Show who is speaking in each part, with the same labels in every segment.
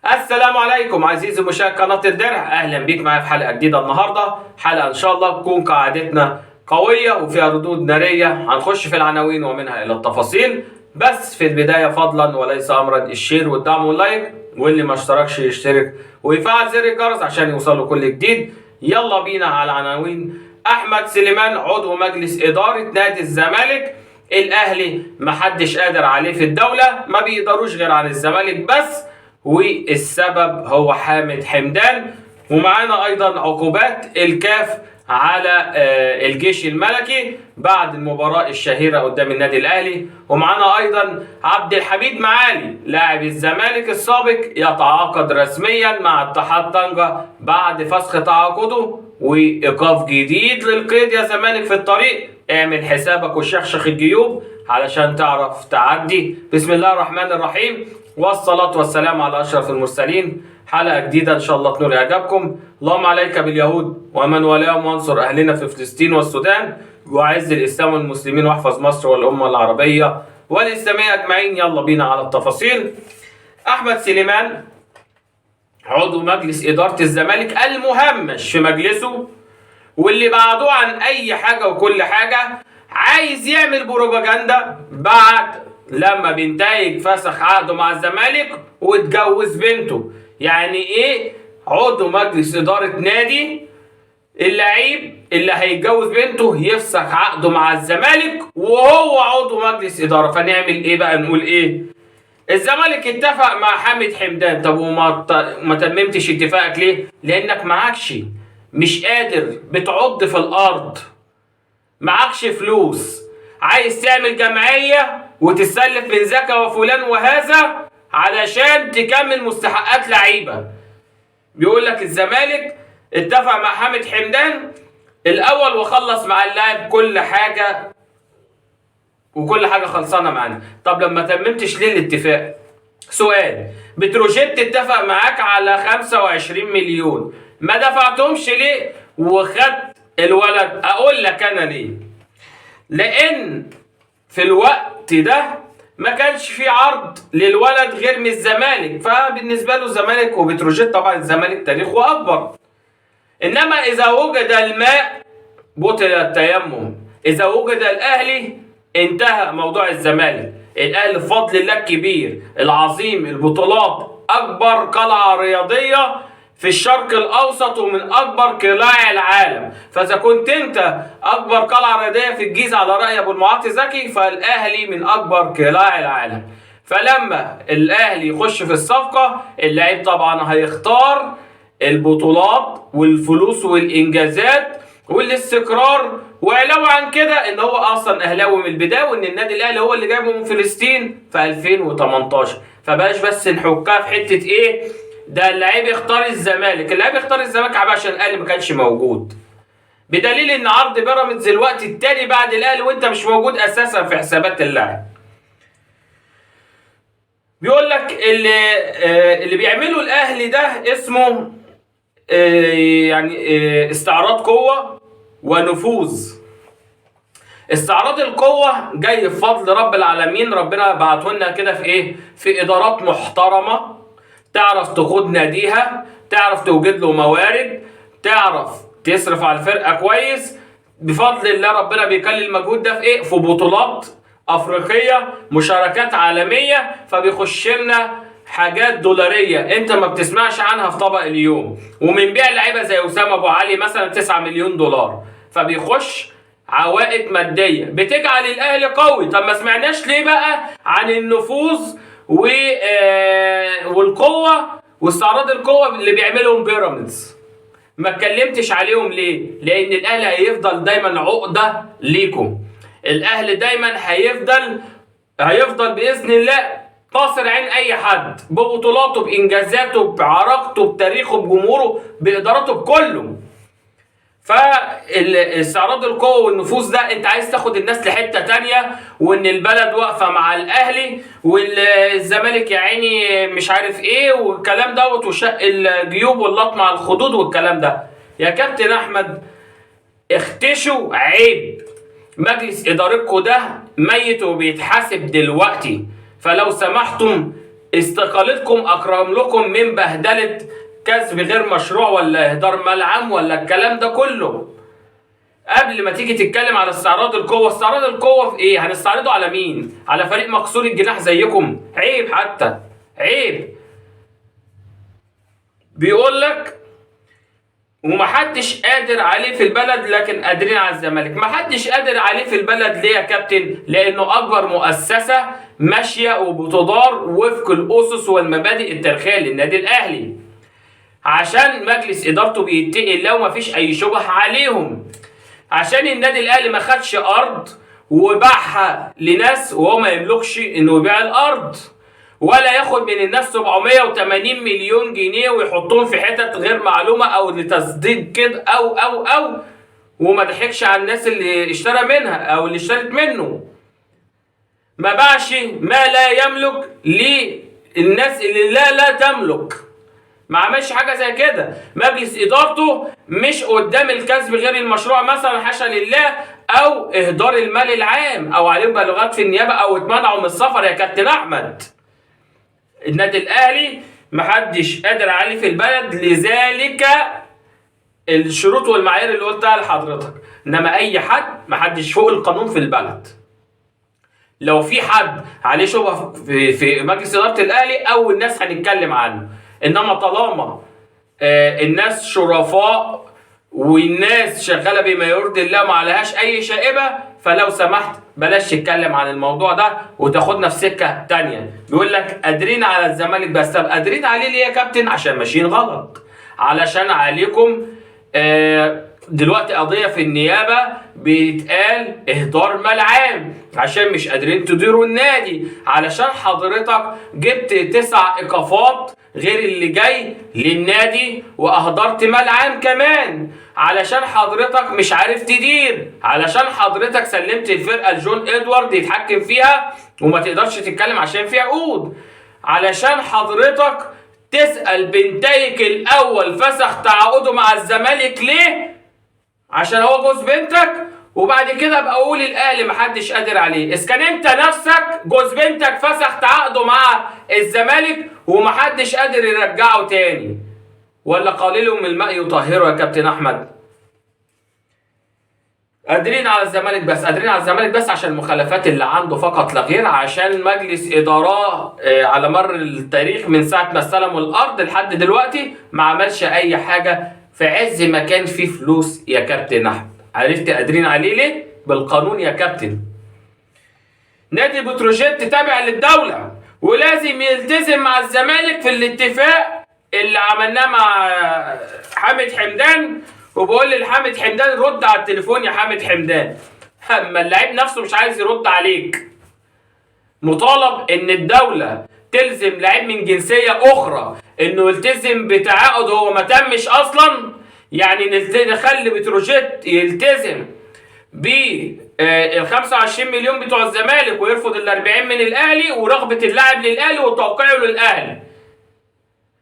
Speaker 1: السلام عليكم عزيزي مشاهد قناة الدرع، اهلا بيك معايا في حلقة جديدة. النهاردة حلقة ان شاء الله تكون كعادتنا قوية وفيها ردود نارية. هنخش في العناوين ومنها الى التفاصيل، بس في البداية فضلا وليس امرا الشير والدعم واللايك، واللي ما اشتركش يشترك ويفعل زر الجرس عشان يوصله كل جديد. يلا بينا على العناوين. احمد سليمان عضو مجلس ادارة نادي الزمالك. الاهلي محدش قادر عليه في الدولة، ما بيقدروش غير عن الزمالك بس، والسبب هو حامد حمدان. ومعانا ايضا عقوبات الكاف على الجيش الملكي بعد المباراة الشهيرة قدام النادي الاهلي. ومعانا ايضا عبد الحميد معالي لاعب الزمالك السابق يتعاقد رسميا مع اتحاد طنجة بعد فسخ تعاقده، وايقاف جديد للقيد يا زمالك في الطريق. اعمل حسابك وشخشخ الجيوب علشان تعرف تعدي. بسم الله الرحمن الرحيم، والصلاة والسلام على أشرف المرسلين. حلقة جديدة إن شاء الله تنول إعجابكم. اللهم عليك باليهود ومن والاهم، وانصر أهلنا في فلسطين والسودان، وأعز الإسلام والمسلمين، واحفظ مصر والأمة العربية والإسلامية أجمعين. يلا بينا على التفاصيل. أحمد سليمان عضو مجلس إدارة الزمالك المهمش في مجلسه، واللي بعدوه عن أي حاجة وكل حاجة، عايز يعمل بروباجندا بعد لما بينتهي فسخ عقده مع الزمالك واتجوز بنته. يعني ايه عضو مجلس ادارة نادي اللعيب اللي هيتجوز بنته يفسخ عقده مع الزمالك وهو عضو مجلس ادارة؟ فنعمل ايه بقى؟ نقول ايه؟ الزمالك اتفق مع حامد حمدان. طب وما تممتش اتفاقك ليه؟ لانك معكش، مش قادر، بتعض في الارض، معكش فلوس، عايز تعمل جمعية وتسلف من زكا وفلان وهذا علشان تكمل مستحقات لعيبة. بيقول لك الزمالك اتفق مع حامد حمدان الاول وخلص مع اللاعب كل حاجة، وكل حاجة خلصانة معانا. طب لما تممتش ليه الاتفاق؟ سؤال. بتروجيت اتفق معاك على 25 مليون، ما دفعتهمش ليه وخدت الولد؟ اقول لك انا ليه. لان في الوقت ده ما كانش في عرض للولد غير من الزمالك، فبالنسبه له الزمالك وبتروجيت، طبعا الزمالك تاريخه اكبر. انما اذا وجد الماء بطل التيمم، اذا وجد الاهلي انتهى موضوع الزمالك. الاهلي بفضل الله الكبير العظيم، البطولات، اكبر قلعه رياضيه في الشرق الاوسط ومن اكبر قلاع العالم. فاذا كنت انت اكبر قلعه رياضيه في الجيزه على راي ابو المعاطي زكي، فالاهلي من اكبر قلاع العالم. فلما الاهلي يخش في الصفقه، اللاعب طبعا هيختار البطولات والفلوس والانجازات والاستقرار، وعلاوه عن كده ان هو اصلا اهلاوي من البدايه، وان النادي الاهلي هو اللي جايبه من فلسطين في 2018. فبلاش بس نحكها في حته ايه ده اللاعب يختار الزمالك. اللاعب يختار الزمالك عشان الاهلي ما كانش موجود، بدليل ان عرض بيراميدز الوقت التاني بعد الاهلي وانت مش موجود اساسا في حسابات اللاعب. بيقول لك اللي بيعمله الاهلي ده اسمه استعراض قوه ونفوذ. استعراض القوه جاي بفضل رب العالمين، ربنا بعته لنا كده في ايه؟ في ادارات محترمه تعرف تقود ناديها، تعرف توجد له موارد، تعرف تصرف على الفرقه كويس. بفضل الله ربنا بيكلل المجهود ده في ايه؟ في بطولات افريقيه، مشاركات عالميه، فبيخش لنا حاجات دولاريه انت ما بتسمعش عنها في طبق اليوم. ومن بيع لعيبه زي اسامه ابو علي مثلا 9 مليون دولار، فبيخش عوائد ماديه بتجعل الاهلي قوي. طب ما سمعناش ليه بقى عن النفوذ والقوه واستعراض القوه اللي بيعملهم بيراميدز؟ ما اتكلمتش عليهم ليه؟ لان الاهلي هيفضل دايما عقده ليكم. الاهلي دايما هيفضل باذن الله قاصر عين اي حد ببطولاته، بانجازاته، بعراقته، بتاريخه، بجمهوره، بادارته، بكله. فاستعراض القوه والنفوذ ده انت عايز تاخد الناس لحته تانيه، وان البلد واقفه مع الاهلي والزمالك يا عيني مش عارف ايه والكلام دوت، وشق الجيوب واللط مع الخدود والكلام ده. يا كابتن احمد اختشوا، عيب. مجلس ادارتكم ده ميت وبيتحاسب دلوقتي، فلو سمحتم استقالتكم اكرم لكم من بهدله كسب غير مشروع ولا اهدار مال عام ولا الكلام ده كله. قبل ما تيجي تتكلم على استعراض القوه، استعراض القوه في ايه؟ هنستعرضه على مين؟ على فريق مكسور الجناح زيكم؟ عيب، حتى عيب. بيقول لك ومحدش قادر عليه في البلد لكن قادرين على الزمالك. محدش قادر عليه في البلد ليه يا كابتن؟ لانه اكبر مؤسسه ماشيه وبتدار وفق الاسس والمبادئ التاريخيه للنادي الاهلي، عشان مجلس ادارته بيتقي الله ومفيش اي شبه عليهم، عشان النادي الاهلي ما خدش ارض وباعها لناس وهو ما يملكش انه يبيع الارض، ولا ياخد من الناس 780 مليون جنيه ويحطهم في حتت غير معلومه او لتصديق كده او وما ضحكش على الناس اللي اشترى منها او اللي اشترت منه. ما باعش ما لا يملك للناس اللي لا تملك. ما عملش حاجه زي كده. مجلس ادارته مش قدام الكسب غير المشروع مثلا حاشا لله، او اهدار المال العام، او عليهم بلاغات في النيابه، او اتمنعوا من السفر يا كابتن احمد. النادي الاهلي محدش قادر عليه في البلد، لذلك الشروط والمعايير اللي قلتها لحضرتك. انما اي حد، محدش فوق القانون في البلد. لو في حد عليه شبهه في مجلس اداره الاهلي او الناس هنتكلم عنه، انما طالما الناس شرفاء والناس شغاله بما يرضي الله ما عليهاش اي شائبه، فلو سمحت بلاش تتكلم عن الموضوع ده وتاخدنا في سكه تانيه. بيقول لك قادرين على الزمالك بس. طب قادرين عليه ليه يا كابتن؟ عشان ماشيين غلط، علشان عليكم دلوقتي قضيه في النيابه بيتقال اهدار مال عام، عشان مش قادرين تديروا النادي، علشان حضرتك جبت 9 ايقافات غير اللي جاي للنادي واهدرت مال عام كمان، علشان حضرتك مش عارف تدير، علشان حضرتك سلمت الفرقه لجون ادوارد يتحكم فيها وما تقدرش تتكلم عشان في عقود، علشان حضرتك تسال بنتيك الاول فسخ تعاقده مع الزمالك ليه؟ عشان هو جوز بنتك، وبعد كده ابقى اقول الاهلي محدش قادر عليه. اذا كان انت نفسك جوز بنتك فسخ تعاقده مع الزمالك ومحدش قادر يرجعه تاني، ولا قليل من الماء يطهره يا كابتن احمد؟ قادرين على الزمالك بس، قادرين على الزمالك بس عشان المخالفات اللي عنده فقط لا غير، عشان مجلس اداراه على مر التاريخ من ساعه ما استلموا الارض لحد دلوقتي ما عملش اي حاجه في عز ما كان فيه فلوس يا كابتن احمد. عرفت قادرين عليه ليه؟ بالقانون يا كابتن. نادي بتروجيت تابع للدوله ولازم يلتزم مع الزمالك في الاتفاق اللي عملناه مع حامد حمدان. وبقول لحامد حمدان رد على التليفون يا حامد حمدان، اما اللعيب نفسه مش عايز يرد عليك. مطالب ان الدوله تلزم لعيب من جنسيه اخرى انه يلتزم بتعاقد هو ما تمش اصلا، يعني نخلي بتروجيت يلتزم ال 25 مليون بتوع الزمالك ويرفض ال 40 من الاهلي، ورغبه اللاعب للاهلي وتوقيعه للاهلي.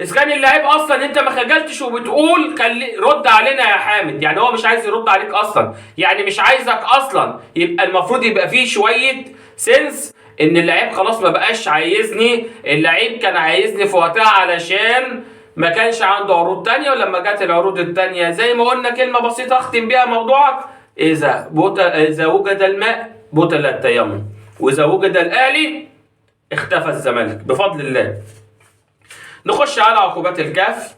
Speaker 1: اذا كان اللاعب اصلا انت ما خجلتش وبتقول رد علينا يا حامد، يعني هو مش عايز يرد عليك اصلا، يعني مش عايزك اصلا، يبقى المفروض يبقى فيه شويه سنس ان اللاعب خلاص ما بقاش عايزني. اللاعب كان عايزني في وقتها علشان ما كانش عنده عروض تانية، ولما جت العروض التانية زي ما قلنا كلمه بسيطه اختم بيها موضوعك: اذا وجد الماء بطل التيمم، واذا وجد الاهلي اختفى الزمالك بفضل الله. نخش على عقوبات الكاف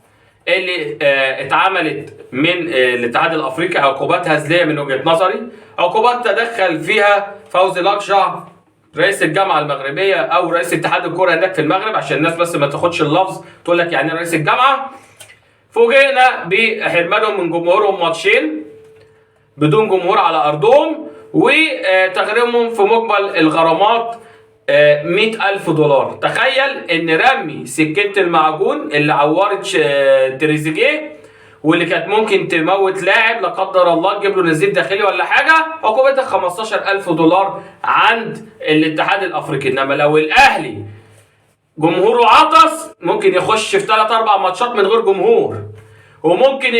Speaker 1: اللي اتعملت من الاتحاد الافريقي. عقوبات هزليه من وجهه نظري، عقوبات تدخل فيها فوزي لقجع رئيس الجامعه المغربيه او رئيس اتحاد الكره هناك في المغرب، عشان الناس بس ما تاخدش اللفظ تقول لك يعني رئيس الجامعه. فوجئنا بحرمانهم من جمهورهم ماتشين بدون جمهور على ارضهم، وتغريمهم في مجمل الغرامات $100,000. تخيل ان رمي سكينة المعجون اللي عورت تريزيجيه واللي كانت ممكن تموت لاعب لا قدر الله، تجيب له نزيف داخلي ولا حاجه، عقوبتها $15,000 عند الاتحاد الافريقي. انما لو الاهلي جمهوره عطس ممكن يخش في 3-4 ماتشات من غير جمهور. وممكن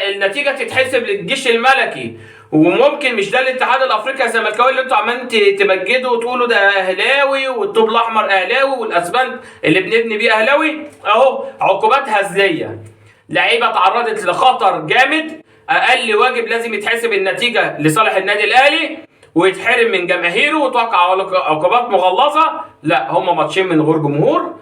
Speaker 1: النتيجه تتحسب للجيش الملكي، وممكن مش ده الاتحاد الافريقي الزملكاوي اللي انتوا عمالين تمجدوا وتقولوا ده اهلاوي والطوب الاحمر اهلاوي والاسبان اللي بنبني بيه اهلاوي، اهو عقوبات هزليه. لعيبه تعرضت لخطر جامد، اقل واجب لازم يتحسب النتيجه لصالح النادي الاهلي ويتحرم من جماهيره وتوقع عقوبات مغلظه. لا، هما ماتشين من غير جمهور،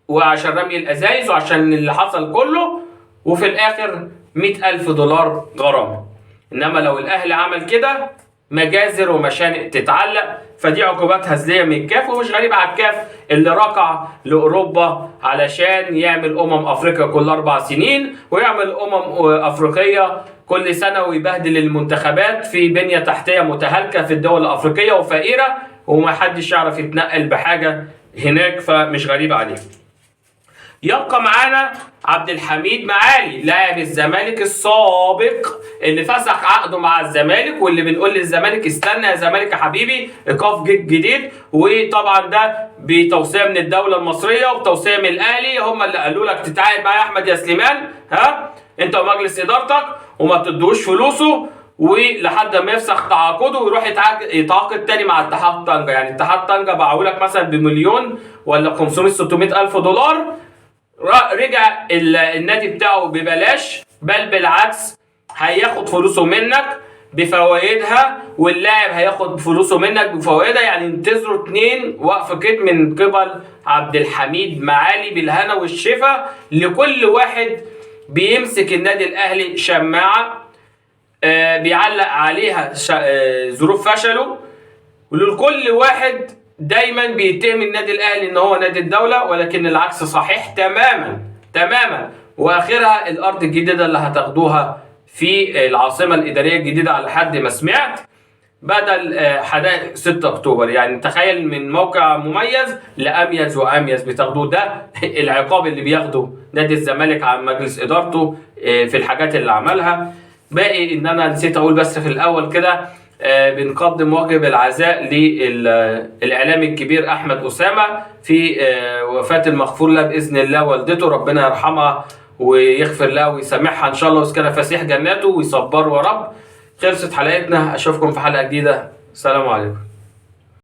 Speaker 1: وعشان رمي الازايز وعشان اللي حصل كله، وفي الاخر 100,000 دولار غرامه. انما لو الاهلي عمل كده مجازر ومشانق تتعلق. فدي عقوبات هزليه من الكاف، ومش غريب على الكاف اللي ركع لاوروبا علشان يعمل افريقيا كل 4 سنين، ويعمل افريقيه كل سنه، ويبهدل المنتخبات في بنيه تحتيه متهالكه في الدول الافريقيه وفقيره، ومحدش يعرف يتنقل بحاجه هناك، فمش غريب عليه. يبقى معانا عبد الحميد معالي لاعب الزمالك السابق اللي فسخ عقده مع الزمالك، واللي بنقول للزمالك استنى يا زمالك يا حبيبي ايقاف جديد. وطبعا ده بتوصيه من الدوله المصريه وبتوصيه من الاهلي، هم اللي قالوا لك تتعاقد مع احمد يا سليمان، ها انت ومجلس ادارتك، وما تدوش فلوسه ولحد ما يفسخ تعاقده ويروح يتعاقد تاني مع اتحاد طنجه. يعني اتحاد طنجه باعوا لك مثلا بمليون ولا 500-600 الف دولار، رجع النادي بتاعه ببلاش، بل بالعكس هياخد فلوسه منك بفوائدها، واللاعب هياخد فلوسه منك بفوائدها. يعني انتظروا 2 وقف كده من قبل عبد الحميد معالي بالهنا والشفا لكل واحد بيمسك النادي الاهلي شماعه بيعلق عليها ظروف فشله، ولكل واحد دايما بيتهم النادي الاهلي ان هو نادي الدوله، ولكن العكس صحيح تماما تماما. واخرها الارض الجديده اللي هتاخدوها في العاصمه الاداريه الجديده على حد ما سمعت، بدل حدائق 6 اكتوبر. يعني تخيل من موقع مميز لاميز واميز بتاخدوه. ده العقاب اللي بياخده نادي الزمالك عن مجلس ادارته في الحاجات اللي عملها. باقي ان انا نسيت اقول بس في الاول كده، بنقدم واجب العزاء للاعلامي الكبير احمد اسامه في وفاه المغفور له باذن الله والدته، ربنا يرحمها ويغفر لها ويسامحها ان شاء الله ويسكنها فسيح جناته ويصبره يا رب. خلصت حلقتنا، اشوفكم في حلقه جديده، السلام عليكم.